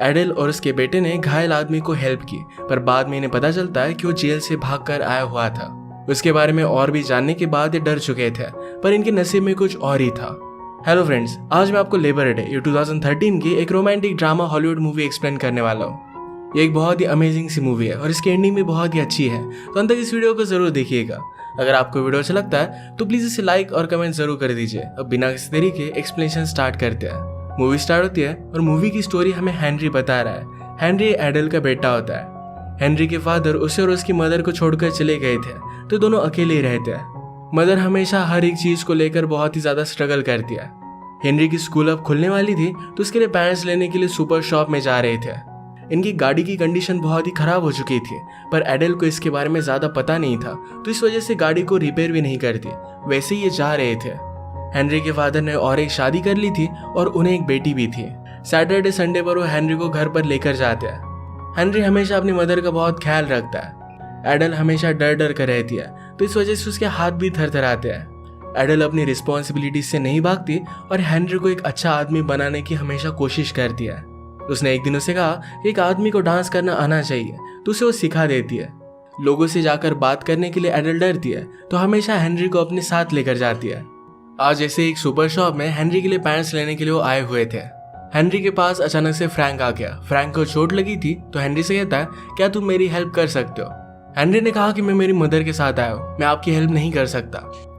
एडल और उसके बेटे ने घायल आदमी को हेल्प की, पर बाद में इन्हें पता चलता है कि वो जेल से भागकर आया हुआ था। उसके बारे में और भी जानने के बाद ये डर चुके थे, पर इनके नसीब में कुछ और ही था। हेलो फ्रेंड्स, आज मैं आपको लेबर डे ये 2013 की एक romantic drama Hollywood movie explain करने वाला हूँ। ये एक बहुत ही अमेजिंग सी मूवी है और इसकी एंडिंग भी बहुत ही अच्छी है, तो अंत तक इस वीडियो को जरूर देखिएगा। अगर आपको वीडियो अच्छा लगता है तो प्लीज इसे लाइक और कमेंट जरूर कर दीजिए। अब बिना किसी तरीके एक्सप्लेनेशन स्टार्ट करते हैं। मूवी स्टार्ट होती है और मूवी की स्टोरी हमें हेनरी बता रहा है। हेनरी एडल का बेटा होता है। हेनरी के फादर उसे और उसकी मदर को छोड़कर चले गए थे, तो दोनों अकेले ही रहते हैं। मदर हमेशा हर एक चीज को लेकर बहुत ही ज्यादा स्ट्रगल करती है। हेनरी की स्कूल अब खुलने वाली थी, तो उसके लिए पैंट्स लेने के लिए सुपर शॉप में जा रहे थे। इनकी गाड़ी की कंडीशन बहुत ही खराब हो चुकी थी, पर एडल को इसके बारे में ज्यादा पता नहीं था, तो इस वजह से गाड़ी को रिपेयर भी नहीं करती। वैसे ही ये जा रहे थे। हेनरी के फादर ने और एक शादी कर ली थी और उन्हें एक बेटी भी थी। सैटरडे संडे पर वो हेनरी को घर पर लेकर जाते हैं। हेनरी हमेशा अपनी मदर का बहुत ख्याल रखता है। एडल हमेशा डर डर कर रहती है, तो इस वजह से उसके हाथ भी थरथराते हैं। एडल अपनी रिस्पॉन्सिबिलिटी से नहीं भागती और हेनरी को एक अच्छा आदमी बनाने की हमेशा कोशिश करती है। उसने एक दिन उसे कहा कि एक आदमी को डांस करना आना चाहिए, तो उसे वो सिखा देती है। लोगों से जाकर बात करने के लिए एडल डरती है, तो हमेशा हेनरी को अपने साथ लेकर जाती है। आज ऐसे एक सुपर शॉप में हेनरी के लिए पैंट्स लेने के लिए वो आए हुए थे। हेनरी के पास अचानक से फ्रैंक आ गया। फ्रैंक को चोट लगी थी, तो हेनरी से कहता है, क्या तुम मेरी हेल्प कर सकते हो? हेनरी ने कहा कि मैं मेरी मदर के साथ आया हूँ, मैं आपकी हेल्प नहीं कर सकता।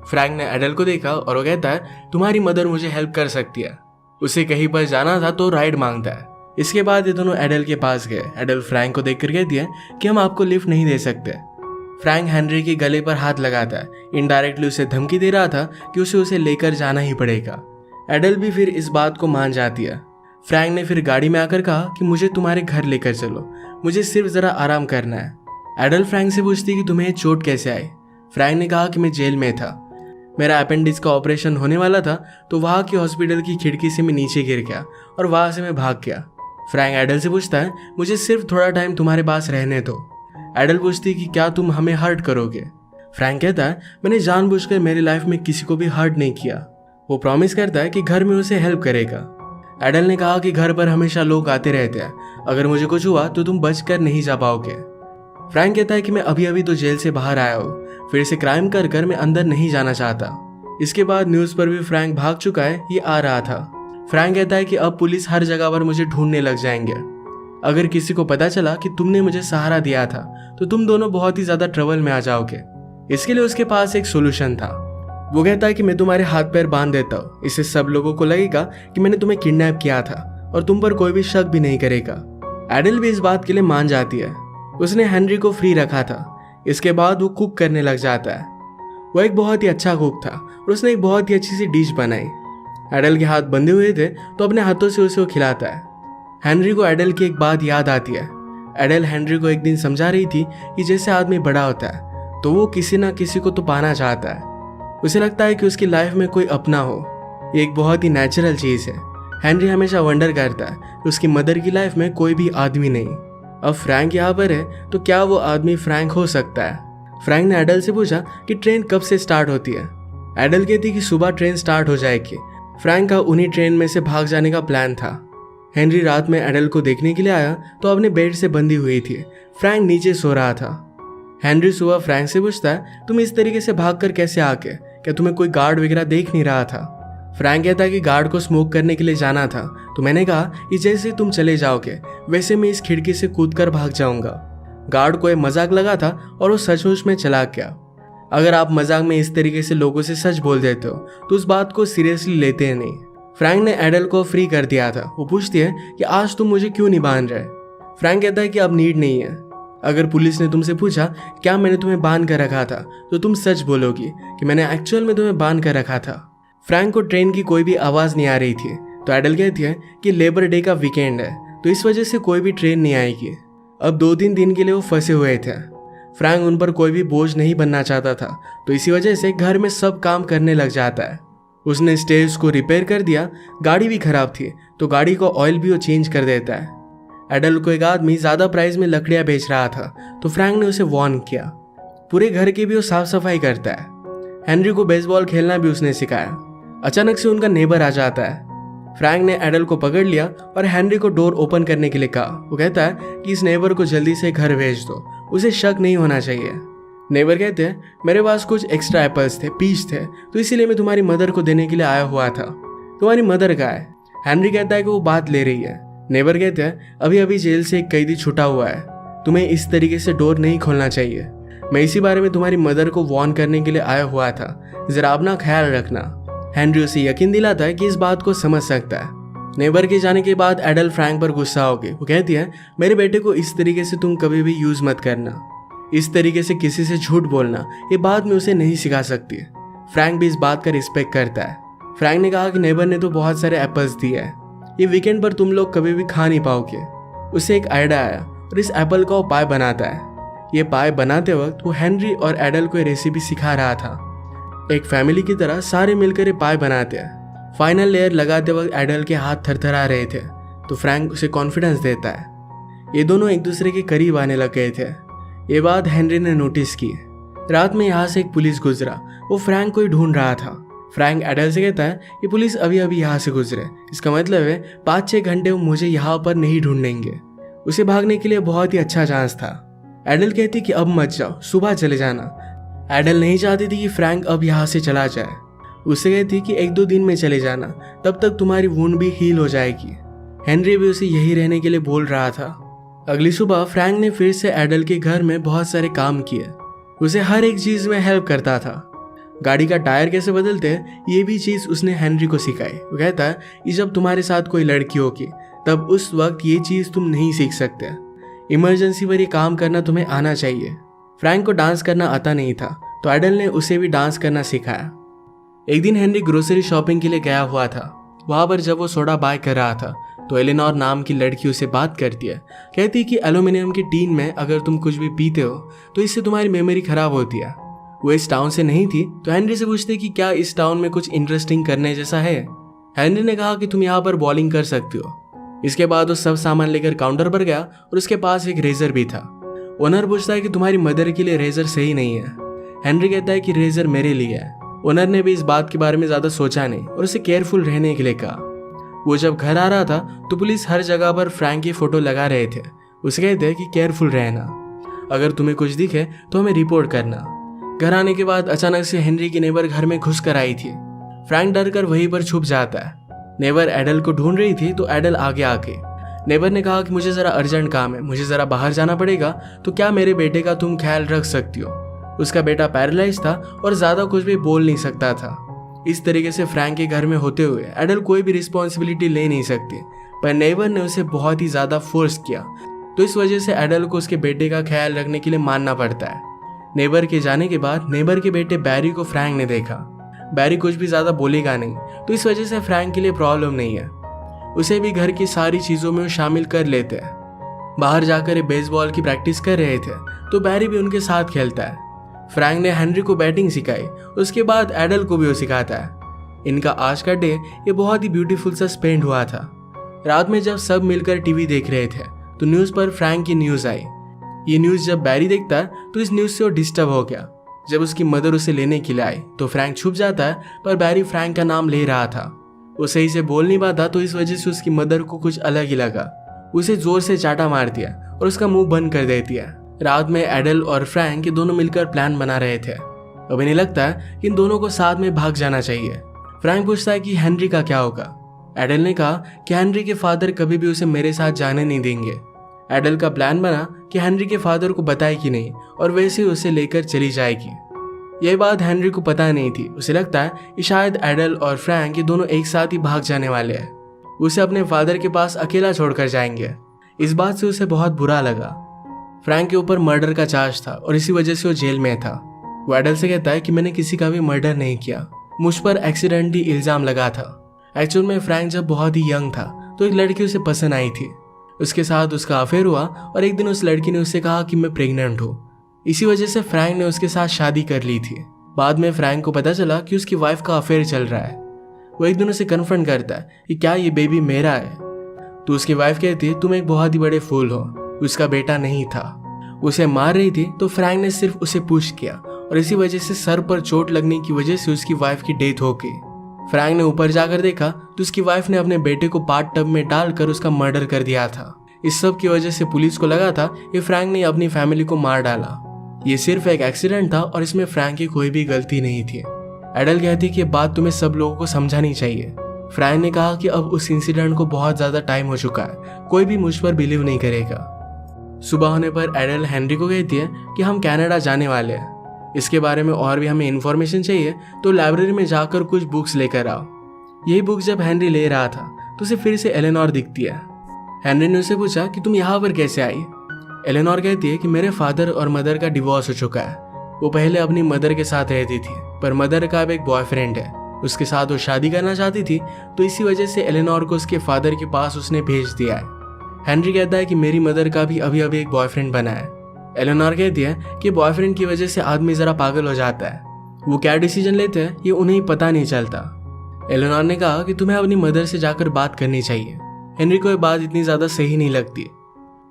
फ्रैंक ने एडल को देखा और वो कहता है, तुम्हारी मदर मुझे हेल्प कर सकती है। उसे कहीं पर जाना था तो राइड मांगता है। इसके बाद ये दोनों एडल के पास गए। एडल फ्रैंक को देखकर कहती है कि हम आपको लिफ्ट नहीं दे सकते। फ्रैंक हेनरी के गले पर हाथ लगाता है। इनडायरेक्टली उसे धमकी दे रहा था कि उसे लेकर जाना ही पड़ेगा। एडल भी फिर इस बात को मान जाती है। फ्रैंक ने फिर गाड़ी में आकर कहा कि मुझे तुम्हारे घर लेकर चलो, मुझे सिर्फ जरा आराम करना है। एडल फ्रैंक से पूछती कि तुम्हें चोट कैसे आई? फ्रैंक ने कहा कि मैं जेल में था, मेरा अपेंडिक्स का ऑपरेशन होने वाला था, तो वहाँ की हॉस्पिटल की खिड़की से मैं नीचे गिर गया और वहाँ से मैं भाग गया। फ्रैंक एडल से पूछता है, मुझे सिर्फ थोड़ा टाइम तुम्हारे पास रहने दो। एडल पूछती कि क्या तुम हमें हर्ट करोगे? फ्रैंक कहता है, मैंने जानबूझकर मेरी लाइफ में किसी को भी हर्ट नहीं किया। वो प्रॉमिस करता है कि घर में उसे हेल्प करेगा। एडल ने कहा कि घर पर हमेशा लोग आते रहते हैं, अगर मुझे कुछ हुआ तो तुम बचकर नहीं जा पाओगे। फ्रैंक कहता है कि मैं अभी अभी तो जेल से बाहर आया हूँ, फिर से क्राइम कर कर मैं अंदर नहीं जाना चाहता। इसके बाद न्यूज पर भी फ्रैंक भाग चुका है, ये आ रहा था। फ्रैंक कहता है कि अब पुलिस हर जगह पर मुझे ढूंढने लग जाएंगे। अगर किसी को पता चला कि तुमने मुझे सहारा दिया था, तो तुम दोनों बहुत ही ज्यादा ट्रबल में आ जाओगे। इसके लिए उसके पास एक सोल्यूशन था। वो कहता है कि मैं तुम्हारे हाथ पैर बांध देता हूँ, इससे सब लोगों को लगेगा कि मैंने तुम्हें किडनैप किया था और तुम पर कोई भी शक भी नहीं करेगा। एडल भी इस बात के लिए मान जाती है। उसने हेनरी को फ्री रखा था। इसके बाद वो कुक करने लग जाता है। वो एक बहुत ही अच्छा कुक था और उसने एक बहुत ही अच्छी सी डिश बनाई। एडल के हाथ बंधे हुए थे, तो अपने हाथों से उसे वो खिलाता है। हेनरी को एडल की एक बात याद आती है। एडल हेनरी को एक दिन समझा रही थी कि जैसे आदमी बड़ा होता है तो वो किसी ना किसी को तो पाना चाहता है। उसे लगता है कि उसकी लाइफ में कोई अपना हो। ये एक बहुत ही नेचुरल चीज है। हेनरी हमेशा वंडर करता है कि उसकी मदर की लाइफ में कोई भी आदमी नहीं। अब फ्रैंक यहाँ पर है, तो क्या वो आदमी फ्रैंक हो सकता है? फ्रैंक ने एडल से पूछा कि ट्रेन कब से स्टार्ट होती है। एडल कहती कि सुबह ट्रेन स्टार्ट हो जाएगी। फ्रैंक का उन्हीं ट्रेन में से भाग जाने का प्लान था। हेनरी रात में एडल को देखने के लिए आया, तो अपने बेड से बंधी हुई थी। फ्रैंक नीचे सो रहा था। हेनरी सुबह फ्रैंक से पूछता है, तुम इस तरीके से भागकर कैसे आके? क्या तुम्हें कोई गार्ड वगैरह देख नहीं रहा था? फ्रैंक कहता है कि गार्ड को स्मोक करने के लिए जाना था, तो मैंने कहा कि जैसे तुम चले जाओगे वैसे मैं इस खिड़की से कूदकर भाग जाऊंगा। गार्ड को यह मजाक लगा था और वो सचमुच में चला गया। अगर आप मजाक में इस तरीके से लोगों से सच बोल देते हो तो उस बात को सीरियसली लेते हैं नहीं। फ्रैंक ने एडल को फ्री कर दिया था। वो पूछती है कि आज तुम मुझे क्यों नहीं बांध रहे? फ्रैंक कहता है कि अब नीड नहीं है। अगर पुलिस ने तुमसे पूछा क्या मैंने तुम्हें बांध कर रखा था, तो तुम सच बोलोगी कि मैंने एक्चुअल में तुम्हें बांध कर रखा था। फ्रैंक को ट्रेन की कोई भी आवाज नहीं आ रही थी, तो एडल कहती है कि लेबर डे का वीकेंड है, तो इस वजह से कोई भी ट्रेन नहीं आएगी। अब 2-3 दिन के लिए वो फंसे हुए थे। फ्रैंक उन पर कोई भी बोझ नहीं बनना चाहता था, तो इसी वजह से घर में सब काम करने लग जाता है। उसने स्टेयर्स को रिपेयर कर दिया। गाड़ी भी खराब थी, तो गाड़ी को ऑयल भी वो चेंज कर देता है। एडल को एक आदमी ज्यादा प्राइस में लकड़ियां बेच रहा था, तो फ्रैंक ने उसे वार्न किया। पूरे घर की भी वो साफ सफाई करता है। हेनरी को बेसबॉल खेलना भी उसने सिखाया। अचानक से उनका नेबर आ जाता है। फ्रैंक ने एडल को पकड़ लिया और हेनरी को डोर ओपन करने के लिए कहा। वो कहता है कि इस नेबर को जल्दी से घर भेज दो, उसे शक नहीं होना चाहिए। नेबर कहते हैं मेरे पास कुछ एक्स्ट्रा एप्पल्स थे, पीच थे, तो इसीलिए मैं तुम्हारी मदर को देने के लिए आया हुआ था। तुम्हारी मदर कहाँ है? हेनरी कहता है कि वो बात ले रही है। नेबर कहते हैं अभी अभी जेल से एक कैदी छूटा हुआ है, तुम्हें इस तरीके से डोर नहीं खोलना चाहिए। मैं इसी बारे में तुम्हारी मदर को वार्न करने के लिए आया हुआ था, जरा अपना ख्याल रखना। हेनरी उसे यकीन दिलाता है कि इस बात को समझ सकता है। नेबर के जाने के बाद एडल फ्रैंक पर गुस्सा हो गई। वो कहती है मेरे बेटे को इस तरीके से तुम कभी भी यूज मत करना, इस तरीके से किसी से झूठ बोलना, ये बात मैं उसे नहीं सिखा सकती। फ्रैंक भी इस बात का रिस्पेक्ट करता है। फ्रैंक ने कहा कि नेबर ने तो बहुत सारे एप्पल्स दिए हैं, ये वीकेंड पर तुम लोग कभी भी खा नहीं पाओगे। उसे एक आइडिया आया और इस एप्पल का वो पाई बनाता है। ये पाई बनाते वक्त वो हेनरी और एडल को ये रेसिपी सिखा रहा था। एक फैमिली की तरह सारे मिलकर ये पाई बनाते हैं। फाइनल लेयर लगाते वक्त एडल के हाथ थरथरा रहे थे, तो फ्रैंक उसे कॉन्फिडेंस देता है। ये दोनों एक दूसरे के करीब आने लग गए थे। ये बात हेनरी ने नोटिस की। रात में यहाँ से एक पुलिस गुजरा, वो फ्रैंक को ही ढूंढ रहा था। फ्रैंक एडल से कहता है ये पुलिस अभी अभी यहाँ से गुजरे, इसका मतलब है 5-6 घंटे वो मुझे यहाँ पर नहीं ढूंढेंगे। उसे भागने के लिए बहुत ही अच्छा चांस था। एडल कहती कि अब मत जाओ, सुबह चले जाना। एडल नहीं चाहती थी कि फ्रैंक अब यहाँ से चला जाए। उसे कहती कि 1-2 दिन में चले जाना, तब तक तुम्हारी वुंड भी हील हो जाएगी। हेनरी भी उसे यही रहने के लिए बोल रहा था। अगली सुबह फ्रैंक ने फिर से एडल के घर में बहुत सारे काम किए। उसे हर एक चीज में हेल्प करता था। गाड़ी का टायर कैसे बदलते हैं ये भी चीज उसने हेनरी को सिखाई। वो कहता है कि जब तुम्हारे साथ कोई लड़की होगी तब उस वक्त ये चीज तुम नहीं सीख सकते। इमरजेंसी पर ये काम करना तुम्हें आना चाहिए। फ्रैंक को डांस करना आता नहीं था, तो एडल ने उसे भी डांस करना सिखाया। एक दिन हेनरी ग्रोसरी शॉपिंग के लिए गया हुआ था। वहां पर जब वो सोडा बाय कर रहा था तो एलेनोर नाम की लड़की उसे बात करती है। कहती कि एल्यूमिनियम की टीन में अगर तुम कुछ भी पीते हो तो इससे तुम्हारी मेमोरी खराब होती है। वो इस टाउन से नहीं थी, तो हेनरी से पूछते कि क्या इस टाउन में कुछ इंटरेस्टिंग करने जैसा है। हेनरी ने कहा कि तुम यहाँ पर बॉलिंग कर सकती हो। इसके बाद वो सब सामान लेकर काउंटर पर गया और उसके पास एक रेजर भी था। ओनर पूछता है कि तुम्हारी मदर के लिए रेजर सही नहीं है। हेनरी कहता है कि रेजर मेरे लिए है। ओनर ने भी इस बात के बारे में ज्यादा सोचा नहीं और उसे केयरफुल रहने के लिए कहा। वो जब घर आ रहा था तो पुलिस हर जगह पर फ्रैंक की फोटो लगा रहे थे। उसे कहते कि केयरफुल रहना, अगर तुम्हें कुछ दिखे तो हमें रिपोर्ट करना। घर आने के बाद अचानक से हेनरी की नेबर घर में घुस कर आई थी। फ्रैंक डर कर वहीं पर छुप जाता है। नेबर एडल को ढूंढ रही थी तो एडल आगे आके नेबर ने कहा कि मुझे जरा अर्जेंट काम है, मुझे जरा बाहर जाना पड़ेगा, तो क्या मेरे बेटे का तुम ख्याल रख सकती हो। उसका बेटा पैरालाइज था और ज्यादा कुछ भी बोल नहीं सकता था। इस तरीके से फ्रैंक के घर में होते हुए एडल कोई भी रिस्पॉन्सिबिलिटी ले नहीं सकती, पर नेबर ने उसे बहुत ही ज्यादा फोर्स किया, तो इस वजह से एडल को उसके बेटे का ख्याल रखने के लिए मानना पड़ता है। नेबर के जाने के बाद नेबर के बेटे बैरी को फ्रैंक ने देखा। बैरी कुछ भी ज्यादा बोलेगा नहीं, तो इस वजह से फ्रैंक के लिए प्रॉब्लम नहीं है। उसे भी घर की सारी चीजों में शामिल कर लेते हैं। बाहर जाकर बेसबॉल की प्रैक्टिस कर रहे थे तो बैरी भी उनके साथ खेलता है। फ्रैंक ने हेनरी को बैटिंग सिखाई, उसके बाद एडल को भी वो सिखाता है। इनका आज का डे ये बहुत ही ब्यूटीफुल सा स्पेंड हुआ था। रात में जब सब मिलकर टीवी देख रहे थे तो न्यूज पर फ्रैंक की न्यूज आई। ये न्यूज जब बैरी देखता है तो इस न्यूज से वो डिस्टर्ब हो गया। जब उसकी मदर उसे लेने के लिए आई तो फ्रैंक छुप जाता है, पर बैरी फ्रैंक का नाम ले रहा था। वो सही से बोल नहीं पाता, तो इस वजह से उसकी मदर को कुछ अलग ही लगा। उसे जोर से चाटा मारती है और उसका मुंह बंद कर देती है। रात में एडल और फ्रैंक ये दोनों मिलकर प्लान बना रहे थे। अभी नहीं लगता है कि इन दोनों को साथ में भाग जाना चाहिए। फ्रैंक पूछता है कि हेनरी का क्या होगा। एडल ने कहा कि हेनरी के फादर कभी भी उसे मेरे साथ जाने नहीं देंगे। एडल का प्लान बना कि हेनरी के फादर को बताए कि नहीं और वैसे ही उसे लेकर चली जाएगी। यह बात हेनरी को पता नहीं थी। उसे लगता है कि शायद एडल और फ्रैंक ये दोनों एक साथ ही भाग जाने वाले हैं, उसे अपने फादर के पास अकेला छोड़कर जाएंगे। इस बात से उसे बहुत बुरा लगा। फ्रैंक के ऊपर मर्डर का चार्ज था और इसी वजह से वो जेल में था। वो एडल से कहता है कि मैंने किसी का भी मर्डर नहीं किया, मुझ पर एक्सीडेंटली इल्जाम लगा था। एक्चुअल में फ्रैंक जब बहुत ही यंग था तो एक लड़की उसे पसंद आई थी। उसके साथ उसका अफेयर हुआ और एक दिन उस लड़की ने उससे कहा कि मैं प्रेग्नेंट हूँ। इसी वजह से फ्रैंक ने उसके साथ शादी कर ली थी। बाद में फ्रैंक को पता चला कि उसकी वाइफ का अफेयर चल रहा है। वो एक दिन उसे कन्फ्रंट करता है कि क्या ये बेबी मेरा है। तो उसकी वाइफ कहती है तुम एक बहुत ही बड़े फूल हो, उसका बेटा नहीं था। उसे मार रही थी तो फ्रैंक ने सिर्फ उसे पुश किया और इसी वजह से सर पर चोट लगने की वजह से उसकी वाइफ की डेथ हो गई। फ्रैंक ने ऊपर जाकर देखा तो उसकी वाइफ ने अपने बेटे को बाथ टब में डालकर उसका मर्डर कर दिया था। इस सब की वजह से पुलिस को लगा था कि फ्रैंक ने अपनी फैमिली को मार डाला। ये सिर्फ एक एक्सीडेंट था और इसमें फ्रैंक की कोई भी गलती नहीं थी। एडल कहती कि बात तुम्हें सब लोगों को समझानी चाहिए। फ्रैंक ने कहा कि अब उस इंसिडेंट को बहुत ज्यादा टाइम हो चुका है, कोई भी मुझ पर बिलीव नहीं करेगा। सुबह होने पर एडल हेनरी को कहती है कि हम कनाडा जाने वाले हैं, इसके बारे में और भी हमें इन्फॉर्मेशन चाहिए तो लाइब्रेरी में जाकर कुछ बुक्स लेकर आओ। यही बुक्स जब हेनरी ले रहा था तो उसे फिर से एलेनोर दिखती है। हेनरी ने उससे पूछा कि तुम यहाँ पर कैसे आई। एलेनोर कहती है कि मेरे फादर और मदर का डिवोर्स हो चुका है। वो पहले अपनी मदर के साथ रहती थी, पर मदर का अब एक बॉयफ्रेंड है, उसके साथ वो शादी करना चाहती थी, तो इसी वजह से एलेनोर को उसके फादर के पास उसने भेज दिया है। हेनरी कहता है कि मेरी मदर का भी अभी अभी एक बॉयफ्रेंड बना है। एलेनोर कहती है कि बॉयफ्रेंड की वजह से आदमी जरा पागल हो जाता है, वो क्या डिसीजन लेते हैं ये उन्हें पता नहीं चलता। एलेनोर ने कहा कि तुम्हें अपनी मदर से जाकर बात करनी चाहिए। हेनरी को ये बात इतनी ज्यादा सही नहीं लगती।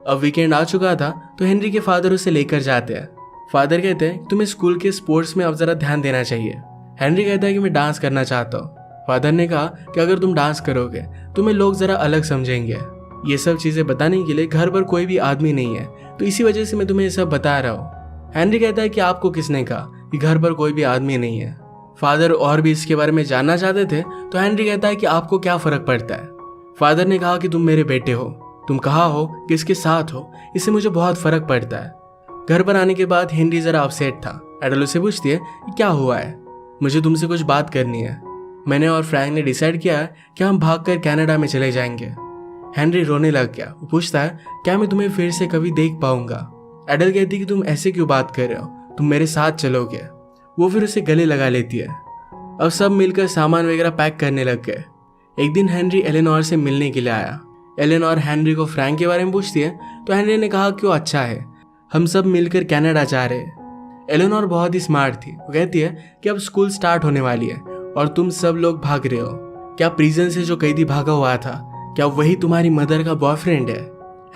अब वीकेंड आ चुका था तो हेनरी के फादर उसे लेकर जाते हैं। फादर कहते हैं तुम्हें स्कूल के स्पोर्ट्स में अब जरा ध्यान देना चाहिए। हेनरी कहता है कि मैं डांस करना चाहता हूँ। फादर ने कहा कि अगर तुम डांस करोगे तुम्हें लोग जरा अलग समझेंगे। ये सब चीजें बताने के लिए घर पर कोई भी आदमी नहीं है, तो इसी वजह से मैं तुम्हें ये सब बता रहा हूँ। हेनरी कहता है कि आपको किसने कहा कि घर पर कोई भी आदमी नहीं है। फादर और भी इसके बारे में जानना चाहते थे तो हेनरी कहता है कि आपको क्या फर्क पड़ता है। फादर ने कहा कि तुम मेरे बेटे हो, तुम कहाँ हो, किसके साथ हो, इससे मुझे बहुत फर्क पड़ता है। घर पर आने के बाद हेनरी जरा अपसेट था। एडल उससे पूछती है कि क्या हुआ है। मुझे तुमसे कुछ बात करनी है। मैंने और फ्रैंक ने डिसाइड किया है कि हम भागकर कनाडा में चले जाएंगे। हेनरी रोने लग गया। वो पूछता है क्या मैं तुम्हें फिर से कभी देख पाऊंगा। एडल कहती कि तुम ऐसे क्यों बात कर रहे हो, तुम मेरे साथ चलोगे। वो फिर उसे गले लगा लेती है। अब सब मिलकर सामान वगैरह पैक करने लग गए। एक दिन हेनरी एलेनोर से मिलने के लिए आया। एलेनोर हेनरी को फ्रैंक के बारे में पूछती है तो हेनरी ने कहा कि वो अच्छा है, हम सब मिलकर कनाडा जा रहे हैं। एलेनोर बहुत ही स्मार्ट थी। वो कहती है कि अब स्कूल स्टार्ट होने वाली है और तुम सब लोग भाग रहे हो। क्या प्रिजन से जो कैदी भागा हुआ था क्या वही तुम्हारी मदर का बॉयफ्रेंड है।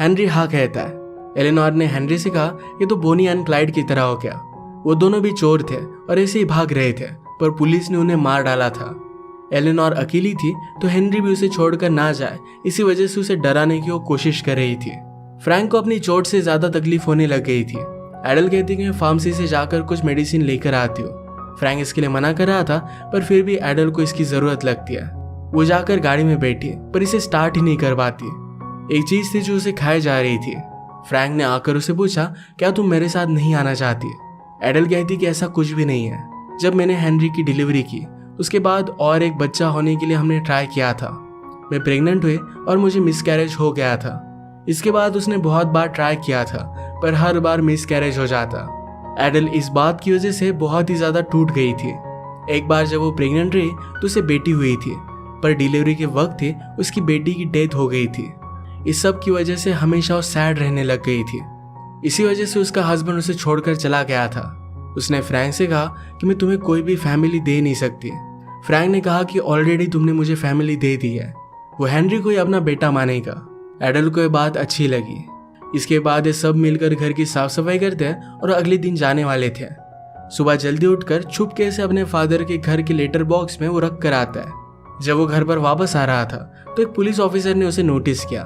हेनरी हाँ कहता है। एलेनोर ने हेनरी से कहा ये तो बोनी एंड क्लाइड की तरह हो गया, वो दोनों भी चोर थे और ऐसे ही भाग रहे थे, पर पुलिस ने उन्हें मार डाला था। एलेनोर अकेली थी तो हेनरी भी उसे छोड़कर ना जाए, इसी वजह से उसे डराने की वो कोशिश कर रही थी। फ्रैंक को अपनी चोट से ज्यादा तकलीफ होने लग गई थी। एडल कहती कि मैं फार्मेसी से जाकर कुछ मेडिसिन लेकर आती हूँ। फ्रैंक इसके लिए मना कर रहा था, पर फिर भी एडल को इसकी जरूरत लगती है। वो जाकर गाड़ी में बैठी पर इसे स्टार्ट ही नहीं कर पाती। एक चीज थी जो उसे खाए जा रही थी। फ्रैंक ने आकर उसे पूछा क्या तुम मेरे साथ नहीं आना चाहती। एडल कहती कि ऐसा कुछ भी नहीं है। जब मैंने हेनरी की डिलीवरी की उसके बाद और एक बच्चा होने के लिए हमने ट्राई किया था। मैं प्रेग्नेंट हुई और मुझे मिसकैरेज हो गया था। इसके बाद उसने बहुत बार ट्राई किया था पर हर बार मिसकैरेज हो जाता। एडल इस बात की वजह से बहुत ही ज्यादा टूट गई थी। एक बार जब वो प्रेग्नेंट रही तो उसे बेटी हुई थी, पर डिलीवरी के वक्त ही उसकी बेटी की डेथ हो गई थी। इस सब की वजह से हमेशा वो सैड रहने लग गई थी। इसी वजह से उसका हस्बैंड उसे छोड़कर चला गया था। उसने फ्रैंक से कहा कि मैं तुम्हें कोई भी फैमिली दे नहीं सकती। फ्रैंक ने कहा कि ऑलरेडी तुमने मुझे फैमिली दे दी है, वो हेनरी को ही अपना बेटा मानेगा। एडल को ये बात अच्छी लगी। इसके बाद ये सब मिलकर घर की साफ सफाई करते हैं और अगले दिन जाने वाले थे। सुबह जल्दी उठकर चुपके से अपने फादर के घर के लेटर बॉक्स में वो रख कर आता है। जब वो घर पर वापस आ रहा था तो एक पुलिस ऑफिसर ने उसे नोटिस किया।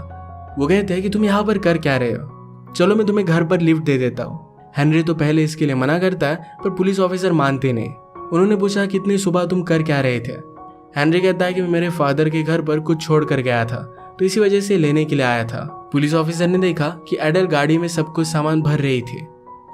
वो कहते हैं कि तुम यहाँ पर कर क्या रहे हो, चलो मैं तुम्हें घर पर लिफ्ट दे देता हूँ। हेनरी तो पहले इसके लिए मना करता है पर पुलिस ऑफिसर मानते नहीं। उन्होंने पूछा कितनी सुबह तुम कर क्या रहे थे। हेनरी कहता है कि मैं मेरे फादर के घर पर कुछ छोड़ कर गया था तो इसी वजह से लेने के लिए आया था। पुलिस ऑफिसर ने देखा कि एडल गाड़ी में सब कुछ सामान भर रही थी।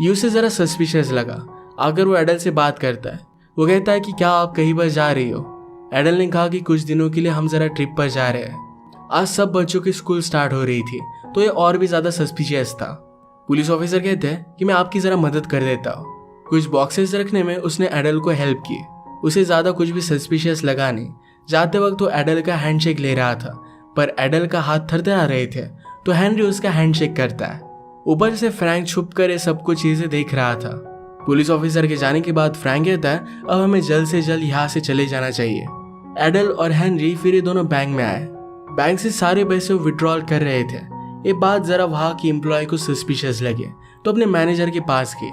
ये उसे जरा सस्पिशियस लगा। आकर वो एडल से बात करता है। वो कहता है कि क्या आप कहीं पर जा रही हो। एडल ने कहा कि कुछ दिनों के लिए हम जरा ट्रिप पर जा रहे हैं। आज सब बच्चों की स्कूल स्टार्ट हो रही थी तो ये और भी ज्यादा सस्पिशियस था। पुलिस ऑफिसर कहते हैं कि मैं आपकी जरा मदद कर देता हूँ। कुछ बॉक्सेस रखने में उसने एडल को हेल्प की। उसे ज्यादा कुछ भी सस्पिशियस लगा नहीं। जाते वक्त वो एडल का हैंडशेक ले रहा था, पर एडल का हाथ थरथरा रहे थे तो हेनरी उसका हैंडशेक करता है। ऊपर से फ्रैंक छुप कर ये सब कुछ चीजें देख रहा था। पुलिस ऑफिसर के जाने के बाद फ्रैंक कहता है अब हमें जल्द से जल्द यहाँ से चले जाना चाहिए। एडल और हेनरी फिर ये दोनों बैंक में आए। बैंक से सारे पैसे विड्रॉल कर रहे थे। ये बात जरा वहाँ की एम्प्लॉय को सस्पिशियस लगे तो अपने मैनेजर के पास गए।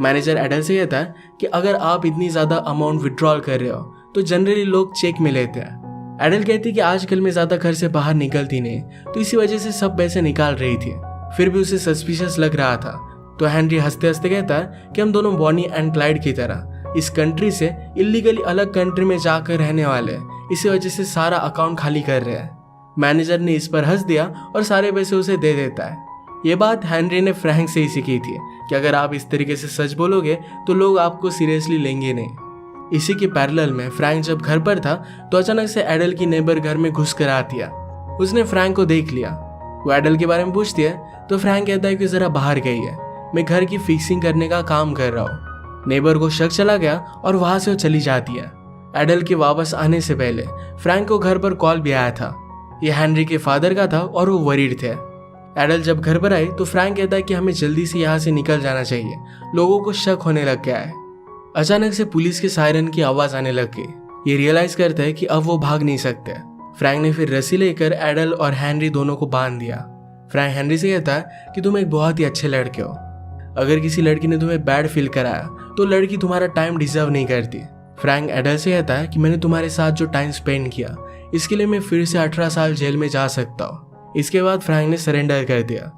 मैनेजर एडल से कहता है कि अगर आप इतनी ज्यादा अमाउंट विड्रॉल कर रहे हो तो जनरली लोग चेक में लेते हैं। एडल कहती कि आजकल मैं ज्यादा घर से बाहर निकलती नहीं, तो इसी वजह से सब पैसे निकाल रही थी। फिर भी उसे सस्पिशियस लग रहा था। तो हेनरी हंसते हंसते कहता है कि हम दोनों बॉनी एंड क्लाइड की तरह इस कंट्री से इलीगली अलग कंट्री में जाकर रहने वाले हैं, इसी वजह से सारा अकाउंट खाली कर रहे हैं। मैनेजर ने इस पर हंस दिया और सारे पैसे उसे दे देता है। ये बात हेनरी ने फ्रैंक से ही सीखी थी कि अगर आप इस तरीके से सच बोलोगे तो लोग आपको सीरियसली लेंगे नहीं। इसी के पैरेलल में फ्रैंक जब घर पर था तो अचानक से एडल की नेबर घर में घुस कर आती है। उसने फ्रैंक को देख लिया। वो एडल के बारे में पूछती है तो फ्रैंक कहता है कि जरा बाहर गई है, मैं घर की फिक्सिंग करने का काम कर रहा हूँ। नेबर को शक चला गया और वहां से वो चली जाती है। एडल के वापस आने से पहले फ्रैंक को घर पर कॉल भी आया था। यह हेनरी के फादर का था और वो वरीड थे। एडल जब घर पर आई तो फ्रैंक कहता है कि हमें जल्दी से यहाँ से निकल जाना चाहिए, लोगों को शक होने लग गया है। अचानक से पुलिस के सायरन की आवाज आने लग गई। ये रियलाइज करता है कि अब वो भाग नहीं सकते। फ्रैंक ने फिर रस्सी लेकर एडल और हेनरी दोनों को बांध दिया। फ्रैंक हेनरी से कहता है कि तुम एक बहुत ही अच्छे लड़के हो। अगर किसी लड़की ने तुम्हें बैड फील कराया तो लड़की तुम्हारा टाइम डिजर्व नहीं करती। फ्रैंक एडल से कहता है कि मैंने तुम्हारे साथ जो टाइम स्पेंड किया इसके लिए मैं फिर से 18 साल जेल में जा सकता हूँ। इसके बाद फ्रैंक ने सरेंडर कर दिया।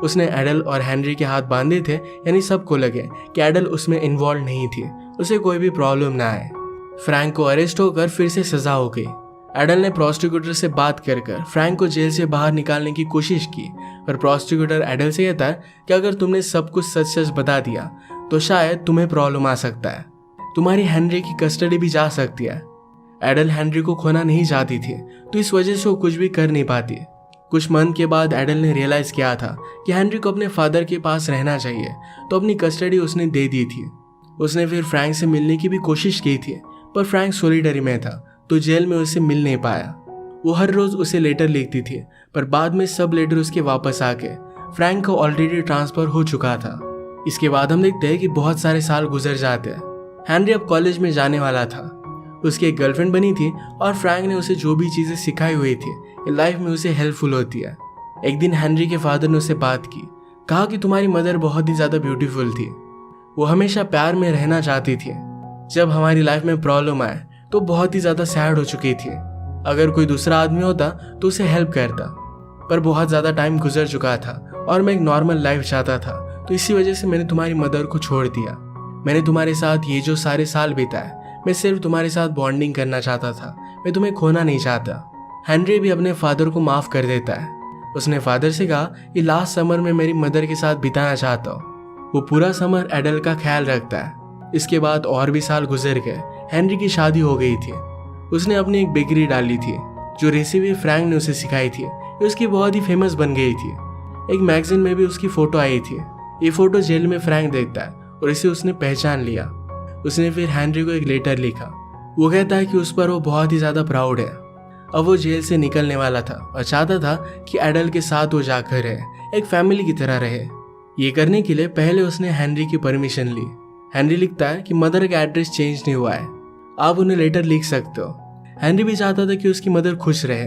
उसने एडल और हेनरी के हाथ बांधे थे, यानी सबको लगे कि एडल उसमें इन्वॉल्व नहीं थी, उसे कोई भी प्रॉब्लम ना आए। फ्रैंक को अरेस्ट होकर फिर से सजा हो गई। एडल ने प्रोस्टिक्यूटर से बात कर फ्रैंक को जेल से बाहर निकालने की कोशिश की, पर प्रोस्टिक्यूटर एडल से कहता है कि अगर तुमने सब कुछ सच सच बता दिया तो शायद तुम्हें प्रॉब्लम आ सकता है, तुम्हारी हेनरी की कस्टडी भी जा सकती है। एडल हेनरी को खोना नहीं चाहती थी, तो इस वजह से वो कुछ भी कर नहीं पाती। कुछ मंथ के बाद एडल ने रियलाइज किया था कि हेनरी को अपने फादर के पास रहना चाहिए, तो अपनी कस्टडी उसने दे दी थी। उसने फिर फ्रैंक से मिलने की भी कोशिश की थी, पर फ्रैंक सॉलिटरी में था तो जेल में उसे मिल नहीं पाया। वो हर रोज उसे लेटर लिखती थी, पर बाद में सब लेटर उसके वापस आके फ्रैंक को ऑलरेडी ट्रांसफर हो चुका था। इसके बाद हम देखते हैं कि बहुत सारे साल गुजर जाते हैं। हेनरी अब कॉलेज में जाने वाला था। उसकी एक गर्लफ्रेंड बनी थी और फ्रैंक ने उसे जो भी चीजें सिखाई हुई थी लाइफ में उसे हेल्पफुल होती है। एक दिन हेनरी के फादर ने उसे बात की, कहा कि तुम्हारी मदर बहुत ही ज्यादा ब्यूटीफुल थी, वो हमेशा प्यार में रहना चाहती थी। जब हमारी लाइफ में प्रॉब्लम आए तो बहुत ही ज्यादा सैड हो चुकी थी। अगर कोई दूसरा आदमी होता तो उसे हेल्प करता, पर बहुत ज्यादा टाइम गुजर चुका था और मैं एक नॉर्मल लाइफ चाहता था, तो इसी वजह से मैंने तुम्हारी मदर को छोड़ दिया। मैंने तुम्हारे साथ ये जो सारे साल बिताए, मैं सिर्फ तुम्हारे साथ बॉन्डिंग करना चाहता था, मैं तुम्हें खोना नहीं चाहता। हेनरी भी अपने फादर को माफ कर देता है। उसने फादर से कहा कि लास्ट समर में मेरी मदर के साथ बिताना चाहता हूँ। वो पूरा समर एडल का ख्याल रखता है। इसके बाद और भी साल गुजर गए। हेनरी की शादी हो गई थी। उसने अपनी एक बेकरी डाली थी, जो रेसिपी फ्रैंक ने उसे सिखाई थी उसकी बहुत ही फेमस बन गई थी। एक मैगजीन में भी उसकी फोटो आई थी। ये फोटो जेल में फ्रैंक देखता है और इसे उसने पहचान लिया। उसने फिर हेनरी को एक लेटर लिखा। वो कहता है कि उस पर वो बहुत ही ज्यादा प्राउड है। अब वो जेल से निकलने वाला था और चाहता था कि एडल के साथ वो जाकर रहे, एक फैमिली की तरह रहे। ये करने के लिए पहले उसने हेनरी की परमिशन ली। हेनरी लिखता है कि मदर का एड्रेस चेंज नहीं हुआ है, आप उन्हें लेटर लिख सकते हो। हेनरी भी चाहता था कि उसकी मदर खुश रहे।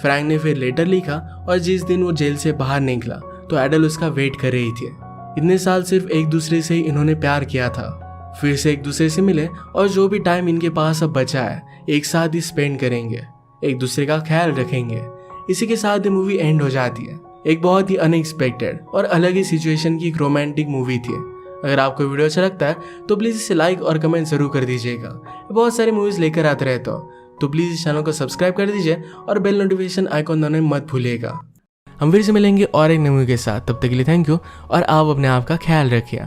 फ्रैंक ने फिर लेटर लिखा और जिस दिन वो जेल से बाहर निकला तो एडल उसका वेट कर रही थी। इतने साल सिर्फ एक दूसरे से ही इन्होंने प्यार किया था, फिर से एक दूसरे से मिले और जो भी टाइम इनके पास अब बचा है एक साथ ही स्पेंड करेंगे, एक दूसरे का ख्याल रखेंगे। इसी के साथ ये मूवी एंड हो जाती है। एक बहुत ही अनएक्सपेक्टेड और अलग ही सिचुएशन की एक रोमांटिक मूवी थी। अगर आपको वीडियो अच्छा लगता है तो प्लीज़ इसे लाइक और कमेंट जरूर कर दीजिएगा। बहुत सारी मूवीज़ लेकर आते रहता हूँ, तो प्लीज़ इस चैनल को सब्सक्राइब कर दीजिए और बेल नोटिफिकेशन आइकॉन दबाना मत भूलिएगा। हम फिर से मिलेंगे और एक नई मूवी के साथ। तब तक के लिए थैंक यू और आप अपने आप का ख्याल रखिए।